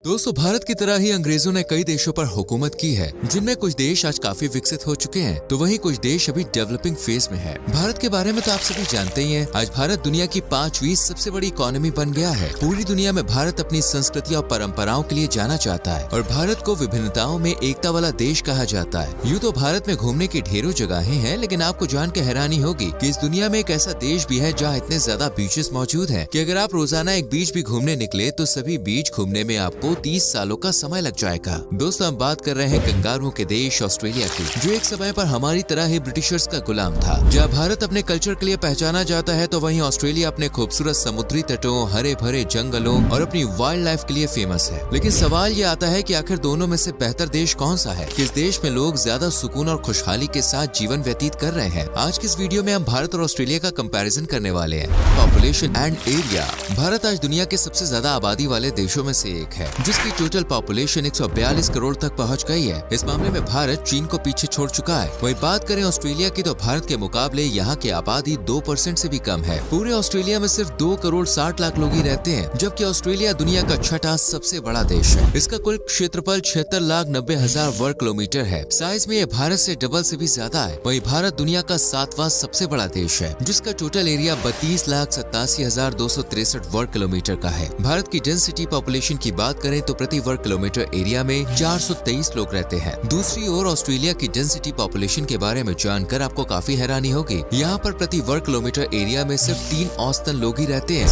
दोस्तों, भारत की तरह ही अंग्रेजों ने कई देशों पर हुकूमत की है, जिनमें कुछ देश आज काफी विकसित हो चुके हैं, तो वहीं कुछ देश अभी डेवलपिंग फेज में है। भारत के बारे में तो आप सभी जानते ही हैं। आज भारत दुनिया की 5वीं सबसे बड़ी इकोनॉमी बन गया है। पूरी दुनिया में भारत अपनी संस्कृति और परंपराओं के लिए जाना जाता है और भारत को विभिन्नताओं में एकता वाला देश कहा जाता है। यूँ तो भारत में घूमने की ढेरों जगहें हैं, लेकिन आपको जान के हैरानी होगी कि इस दुनिया में एक ऐसा देश भी है जहाँ इतने ज्यादा बीचेस मौजूद हैं कि अगर आप रोजाना एक बीच भी घूमने निकले तो सभी बीच घूमने में आपको 30 सालों का समय लग जाएगा। दोस्तों, हम बात कर रहे हैं कंगारुओं के देश ऑस्ट्रेलिया की, जो एक समय पर हमारी तरह ही ब्रिटिशर्स का गुलाम था। जहाँ भारत अपने कल्चर के लिए पहचाना जाता है, तो वहीं ऑस्ट्रेलिया अपने खूबसूरत समुद्री तटों, हरे भरे जंगलों और अपनी वाइल्ड लाइफ के लिए फेमस है। लेकिन सवाल ये आता है कि आखिर दोनों में से बेहतर देश कौन सा है? किस देश में लोग ज्यादा सुकून और खुशहाली के साथ जीवन व्यतीत कर रहे हैं? आज की इस वीडियो में हम भारत और ऑस्ट्रेलिया का कंपैरिजन करने वाले हैं। Population and area. भारत आज दुनिया के सबसे ज्यादा आबादी वाले देशों में से एक है, जिसकी टोटल पॉपुलेशन 142 करोड़ तक पहुंच गई है। इस मामले में भारत चीन को पीछे छोड़ चुका है। वहीं बात करें ऑस्ट्रेलिया की, तो भारत के मुकाबले यहाँ की आबादी 2% से भी कम है। पूरे ऑस्ट्रेलिया में सिर्फ 2 करोड़ 60 लाख लोग ही रहते हैं, जबकि ऑस्ट्रेलिया दुनिया का छठा सबसे बड़ा देश है। इसका कुल क्षेत्रफल 76,90,000 वर्ग किलोमीटर है। साइज में ये भारत से डबल से भी ज्यादा है। वहीं भारत दुनिया का 7वां सबसे बड़ा देश है, जिसका टोटल एरिया 32,87,263 वर्ग किलोमीटर का है। भारत की डेंसिटी पॉपुलेशन की बात करें तो प्रति वर्ग किलोमीटर एरिया में 423 लोग रहते हैं। दूसरी ओर ऑस्ट्रेलिया की डेंसिटी पॉपुलेशन के बारे में जानकर आपको काफी हैरानी होगी। यहाँ पर प्रति वर्ग किलोमीटर एरिया में सिर्फ 3 औसतन लोग ही रहते हैं।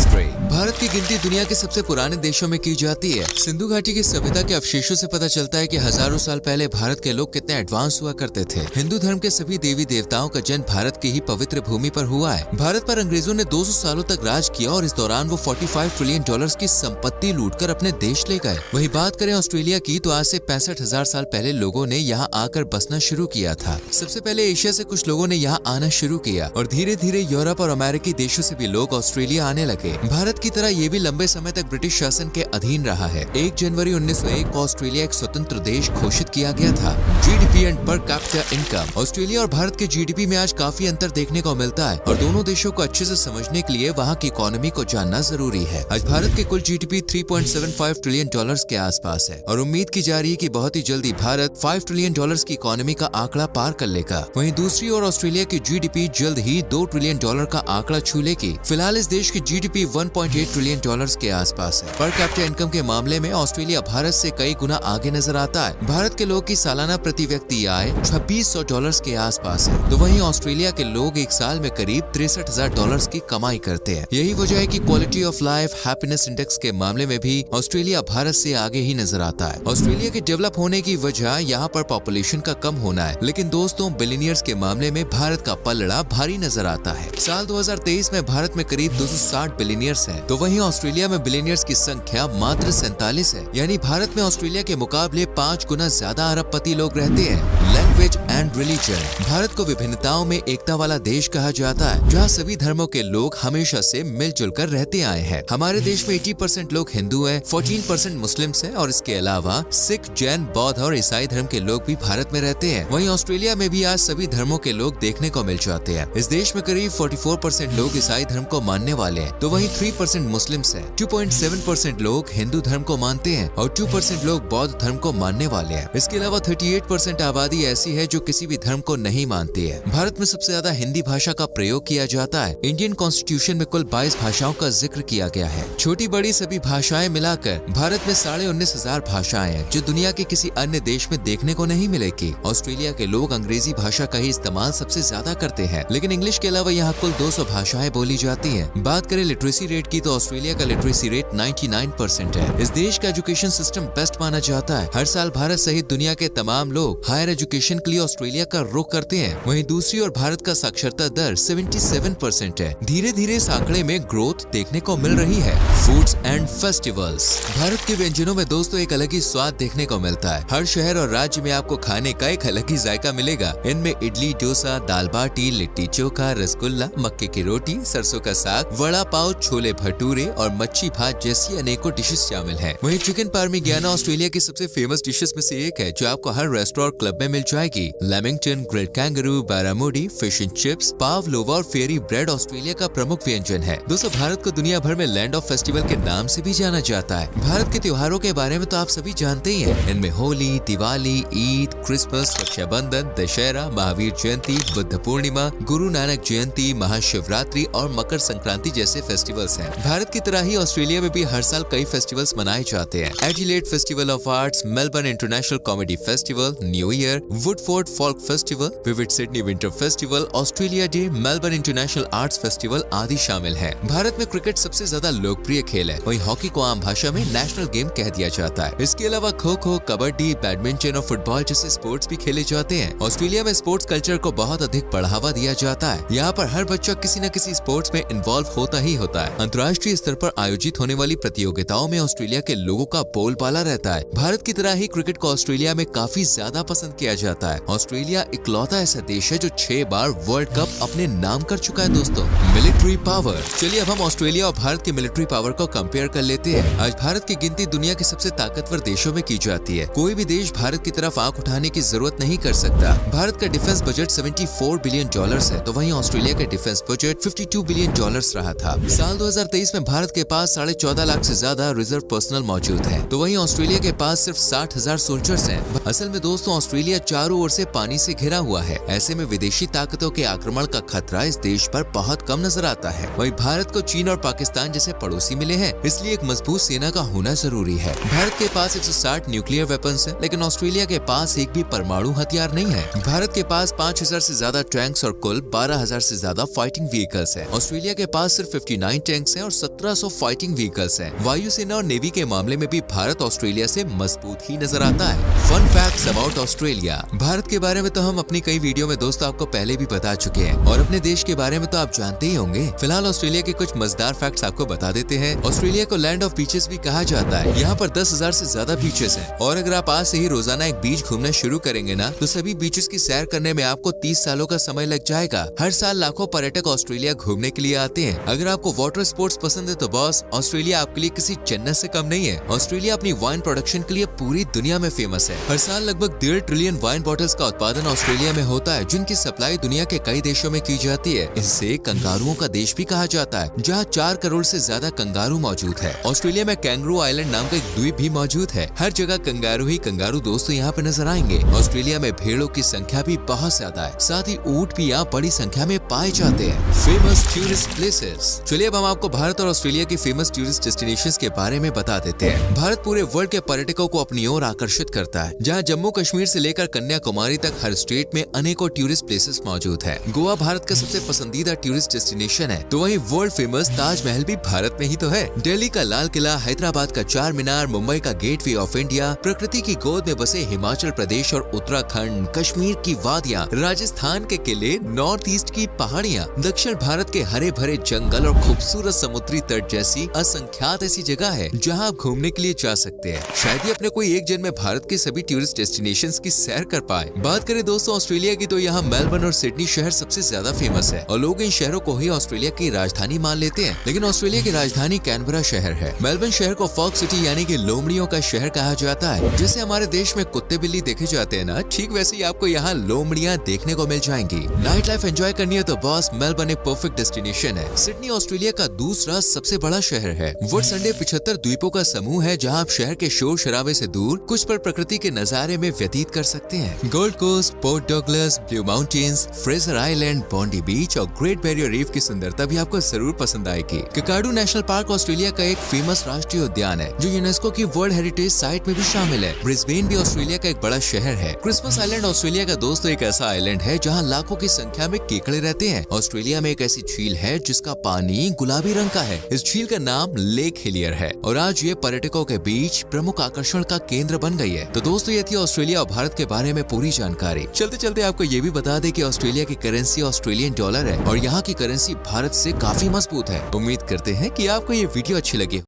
भारत की गिनती दुनिया के सबसे पुराने देशों में की जाती है। सिंधु घाटी की सभ्यता के अवशेषों से पता चलता है कि हजारों साल पहले भारत के लोग कितने एडवांस हुआ करते थे। हिंदू धर्म के सभी देवी देवताओं का जन्म भारत की ही पवित्र भूमि पर हुआ है। भारत पर अंग्रेजों ने 200 सालों तक राज किया और इस दौरान वो $45 ट्रिलियन की संपत्ति लूटकर अपने देश ले गए। वही बात करें ऑस्ट्रेलिया की, तो आज से 65,000 साल पहले लोगों ने यहाँ आकर बसना शुरू किया था। सबसे पहले एशिया से कुछ लोगों ने यहाँ आना शुरू किया और धीरे धीरे यूरोप और अमेरिकी देशों से भी लोग ऑस्ट्रेलिया आने लगे। भारत की तरह ये भी लंबे समय तक ब्रिटिश शासन के अधीन रहा है। 1 जनवरी 1901 को ऑस्ट्रेलिया एक स्वतंत्र देश घोषित किया गया था। GDP and per capita income. Australia और भारत के जीडीपी में आज काफी अंतर देखने को मिलता है और दोनों देशों को अच्छे से समझने के लिए वहाँ की इकोनॉमी को जानना जरूरी है। आज भारत के कुल जीडीपी $3.75 ट्रिलियन के आसपास है और उम्मीद की जा रही है कि बहुत ही जल्दी भारत $5 ट्रिलियन की इकोनॉमी का आंकड़ा पार कर लेगा। वहीं दूसरी ओर ऑस्ट्रेलिया की जीडीपी जल्द ही $2 ट्रिलियन का आंकड़ा छू लेगी। फिलहाल इस देश की जीडीपी $1.8 ट्रिलियन के आसपास है। पर कैपिटा इनकम के मामले में ऑस्ट्रेलिया भारत से कई गुना आगे नजर आता है। भारत के लोग की सालाना प्रति व्यक्ति आय $2,600 के आसपास है, तो वहीं ऑस्ट्रेलिया के लोग एक साल में करीब $63,000 की कमाई करते हैं। यही वजह है कि quality of life happiness index के मामले में भी ऑस्ट्रेलिया भारत से आगे ही नजर आता है। ऑस्ट्रेलिया के डेवलप होने की वजह यहाँ पर पॉपुलेशन का कम होना है, लेकिन दोस्तों बिलियनियर्स के मामले में भारत का पलड़ा भारी नजर आता है। साल 2023 में भारत में करीब 260 बिलियनियर्स हैं, तो वहीं ऑस्ट्रेलिया में बिलियनियर्स की संख्या मात्र 47 है। यानी भारत में ऑस्ट्रेलिया के मुकाबले 5 गुना ज्यादा अरबपति लोग रहते हैं। Language and religion. भारत को विभिन्नताओं में एकता वाला देश कहा जाता है, जहाँ सभी धर्मों के लोग हमेशा से मिलजुल कर रहते आए हैं। हमारे देश में 80% लोग हिंदू हैं, 14% मुस्लिम्स हैं और इसके अलावा सिख, जैन, बौद्ध और ईसाई धर्म के लोग भी भारत में रहते हैं। वहीं ऑस्ट्रेलिया में भी आज सभी धर्मों के लोग देखने को मिल जाते हैं। इस देश में करीब 44% लोग ईसाई धर्म को मानने वाले हैं, तो वहीं 3% मुस्लिम्स हैं। 2.7% लोग हिंदू धर्म को मानते हैं और 2% लोग बौद्ध धर्म को मानने वाले हैं। इसके अलावा 38% आबादी ऐसी है जो किसी भी धर्म को नहीं मानती है। भारत में सबसे ज्यादा हिंदी भाषा का प्रयोग किया जाता है। इंडियन कॉन्स्टिट्यूशन में कुल 22 भाषाओं का जिक्र किया गया है। छोटी बड़ी सभी भाषाएं मिलाकर भारत में 19,500 भाषाएं हैं, जो दुनिया के किसी अन्य देश में देखने को नहीं मिलेगी। ऑस्ट्रेलिया के लोग अंग्रेजी भाषा का ही इस्तेमाल सबसे ज्यादा करते हैं, लेकिन इंग्लिश के अलावा यहाँ कुल 200 भाषाएं बोली जाती हैं। बात करें लिटरेसी रेट की, तो ऑस्ट्रेलिया का लिटरेसी रेट 99% है। इस देश का एजुकेशन सिस्टम बेस्ट माना जाता है। हर साल भारत सहित दुनिया के तमाम लोग हायर एजुकेशन के लिए ऑस्ट्रेलिया का रुख करते हैं। वहीं दूसरी ओर भारत का साक्षरता दर 77% है। धीरे धीरे इस आंकड़े में ग्रोथ देखने को मिल रही है। Foods and festivals. भारत के व्यंजनों में दोस्तों एक अलग ही स्वाद देखने को मिलता है। हर शहर और राज्य में आपको खाने का एक अलग ही जायका मिलेगा। इनमें इडली, डोसा, दाल बाटी, लिट्टी चोखा, रसगुल्ला, मक्के की रोटी, सरसों का साग, वड़ा पाव, छोले भटूरे और मच्छी भात जैसी अनेकों डिशेस शामिल हैं। वहीं चिकन पार्मिगियाना ऑस्ट्रेलिया की सबसे फेमस डिशेस में से एक है, जो आपको हर रेस्टोरेंट क्लब में मिल जाएगी। Lamington, grilled kangaroo, barramundi, fish and chips, pavlova और फेरी ब्रेड ऑस्ट्रेलिया का प्रमुख व्यंजन है। दोस्तों, भारत को दुनिया भर में लैंड ऑफ फेस्टिवल के नाम से भी जाना जाता है। भारत के त्योहारों के बारे में तो आप सभी जानते ही हैं। इनमें होली, दिवाली, ईद, क्रिसमस, रक्षाबंधन, दशहरा, महावीर जयंती, बुद्ध पूर्णिमा, गुरु नानक जयंती, महाशिवरात्रि और मकर संक्रांति जैसे फेस्टिवल्स हैं। भारत की तरह ही ऑस्ट्रेलिया में भी हर साल कई फेस्टिवल्स मनाए जाते हैं। Adelaide festival of arts, Melbourne international comedy festival, new year, Woodford folk festival, vivid Sydney winter festival, Australia day, Melbourne international arts festival आदि शामिल हैं। भारत में क्रिकेट सबसे ज्यादा लोकप्रिय खेल है, वहीं हॉकी को आम भाषा में नेशनल गेम कह दिया जाता है। इसके अलावा खो खो, कबड्डी, बैडमिंटन और फुटबॉल जैसे स्पोर्ट्स भी खेले जाते हैं। ऑस्ट्रेलिया में स्पोर्ट्स कल्चर को बहुत अधिक बढ़ावा दिया जाता है। यहाँ पर हर बच्चा किसी न किसी स्पोर्ट्स में इन्वॉल्व होता ही होता है। अंतर्राष्ट्रीय स्तर पर आयोजित होने वाली प्रतियोगिताओं में ऑस्ट्रेलिया के लोगों का बोलबाला रहता है। भारत की तरह ही क्रिकेट को ऑस्ट्रेलिया में काफी ज्यादा पसंद किया जाता है। ऑस्ट्रेलिया इकलौता ऐसा देश है जो 6 बार वर्ल्ड कप अपने नाम कर चुका है। दोस्तों, मिलिट्री पावर। चलिए अब हम ऑस्ट्रेलिया और भारत के मिलिट्री पावर को कंपेयर कर लेते हैं। आज भारत की गिनती दुनिया के सबसे ताकतवर देशों में की जाती है। कोई भी देश भारत की तरफ आंख उठाने की जरूरत नहीं कर सकता। भारत का डिफेंस बजट $74 बिलियन है, तो वहीं ऑस्ट्रेलिया का डिफेंस बजट $52 बिलियन रहा था। साल 2023 में भारत के पास 14.5 लाख से ज्यादा रिजर्व पर्सनल मौजूद है, तो वहीं ऑस्ट्रेलिया के पास सिर्फ 60,000 सोल्जर्स हैं। असल में दोस्तों, ऑस्ट्रेलिया चारों ओर से पानी से घिरा हुआ है। ऐसे में विदेशी ताकतों के आक्रमण का खतरा इस देश पर बहुत कम नजर आता है। वहीं भारत को चीन और पाकिस्तान जैसे पड़ोसी मिले हैं, इसलिए एक मजबूत सेना का होना जरूरी है। भारत के पास 160 न्यूक्लियर वेपन्स हैं, लेकिन ऑस्ट्रेलिया के पास एक भी परमाणु हथियार नहीं है। भारत के पास 5,000 से ज्यादा टैंक्स और कुल 12,000 से ज्यादा फाइटिंग व्हीकल्स हैं। ऑस्ट्रेलिया के पास सिर्फ 59 टैंक्स हैं और 1700 फाइटिंग व्हीकल्स हैं। वायुसेना और नेवी के मामले में भी भारत ऑस्ट्रेलिया से मजबूत ही नजर आता है। Fun facts about Australia. Bharat के बारे में तो हम अपनी कई वीडियो में दोस्तों आपको पहले भी बता चुके हैं, और अपने देश के बारे में तो आप जानते ही होंगे। फिलहाल ऑस्ट्रेलिया के कुछ मजेदार फैक्ट्स आपको बता देते हैं। ऑस्ट्रेलिया को लैंड ऑफ बीचेस भी कहा जाता है। यहाँ पर 10,000 से ज्यादा बीचेस हैं, और अगर आप आज से ही रोजाना एक बीच घूमना शुरू करेंगे ना, तो सभी बीचेस की सैर करने में आपको 30 सालों का समय लग जाएगा। हर साल लाखों पर्यटक ऑस्ट्रेलिया घूमने के लिए आते हैं। अगर आपको वाटर स्पोर्ट्स पसंद है तो बॉस, ऑस्ट्रेलिया आपके लिए किसी जन्नत से कम नहीं है। ऑस्ट्रेलिया अपनी वाइन प्रोडक्शन के लिए पूरी दुनिया में फेमस है। हर साल लगभग 1.5 ट्रिलियन वाइन बॉटल्स का उत्पादन ऑस्ट्रेलिया में होता है, जिनकी सप्लाई दुनिया के कई देशों में की जाती है। इससे कंगारुओं का देश भी कहा जाता है, जहाँ 4 करोड़ से ज्यादा कंगारू मौजूद है। ऑस्ट्रेलिया में कैंगरू आइलैंड नाम का एक द्वीप भी मौजूद है। हर जगह कंगारू ही कंगारू दोस्तों यहाँ पे नजर आएंगे। ऑस्ट्रेलिया में भेड़ों की संख्या भी बहुत ज्यादा है, साथ ही ऊंट भी यहाँ बड़ी संख्या में पाए जाते हैं। Famous tourist places. चलिए अब हम आपको भारत और ऑस्ट्रेलिया की फेमस टूरिस्ट डेस्टिनेशंस के बारे में बता देते हैं। भारत पूरे वर्ल्ड के पर्यटकों को अपनी ओर आकर्षित करता है, जहाँ जम्मू कश्मीर से लेकर कन्याकुमारी तक हर स्टेट में अनेकों टूरिस्ट प्लेसेस मौजूद है। गोवा भारत का सबसे पसंदीदा टूरिस्ट डेस्टिनेशन है, तो वहीं वर्ल्ड फेमस ताजमहल भी भारत में ही तो है। दिल्ली का लाल किला, हैदराबाद का चार मीनार, मुंबई का गेटवे ऑफ इंडिया, प्रकृति की गोद में बसे हिमाचल प्रदेश और उत्तराखंड, कश्मीर की वादियाँ, राजस्थान के किले, नॉर्थ ईस्ट की पहाड़ियाँ, दक्षिण भारत के हरे भरे जंगल और खूबसूरत समुद्री तट जैसी असंख्यात ऐसी जगह है जहाँ आप घूमने के लिए जा सकते हैं। शायद ही अपने कोई एक जन में भारत के सभी टूरिस्ट डेस्टिनेशंस की सैर कर पाए। बात करें दोस्तों ऑस्ट्रेलिया की, तो यहाँ मेलबर्न और सिडनी शहर सबसे ज्यादा फेमस है, और लोग इन शहरों को ही ऑस्ट्रेलिया की राजधानी मान लेते हैं। लेकिन ऑस्ट्रेलिया की राजधानी कैनबरा शहर है। मेलबर्न शहर को फॉक्स सिटी यानी कि लोमड़ियों का शहर कहा जाता है। जैसे हमारे देश में कुत्ते बिल्ली देखे जाते हैं ना, ठीक वैसे ही आपको यहाँ लोमड़ियाँ देखने को मिल जाएंगी। नाइट लाइफ एंजॉय करनी है तो बॉस, मेलबर्न एक परफेक्ट डेस्टिनेशन है। सिडनी ऑस्ट्रेलिया का दूसरा सबसे बड़ा शहर है। वुडसंडे 75 द्वीपों का समूह है, जहाँ आप शहर के शोर शराबे से दूर कुछ पल प्रकृति के नजारे में व्यतीत कर सकते हैं। Gold Coast, Port Douglas, Blue Mountains, Fraser Island, Bondi Beach और ग्रेट बैरियर रीफ की सुंदरता भी आपको जरूर पसंद आएगी। ककाडू नेशनल पार्क ऑस्ट्रेलिया का एक फेमस राष्ट्रीय उद्यान है, जो यूनेस्को की वर्ल्ड हेरिटेज साइट में भी शामिल है। ब्रिस्बेन भी ऑस्ट्रेलिया का एक बड़ा शहर है। क्रिसमस आइलैंड ऑस्ट्रेलिया का दोस्तों एक ऐसा आइलैंड है जहाँ लाखों की संख्या में केकड़े रहते हैं। ऑस्ट्रेलिया में एक ऐसी झील है जिसका पानी गुलाबी रंग का है। इस झील का नाम लेक हिलियर है, और आज ये पर्यटकों के बीच प्रमुख आकर्षण का केंद्र बन गई है। तो दोस्तों ये थी ऑस्ट्रेलिया और भारत के बारे में पूरी जानकारी। चलते चलते आपको ये भी बता दें कि ऑस्ट्रेलिया की करेंसी ऑस्ट्रेलियन डॉलर है, और यहाँ की करेंसी भारत से काफी मजबूत है। उम्मीद करते हैं कि आपको ये वीडियो अच्छी लगी।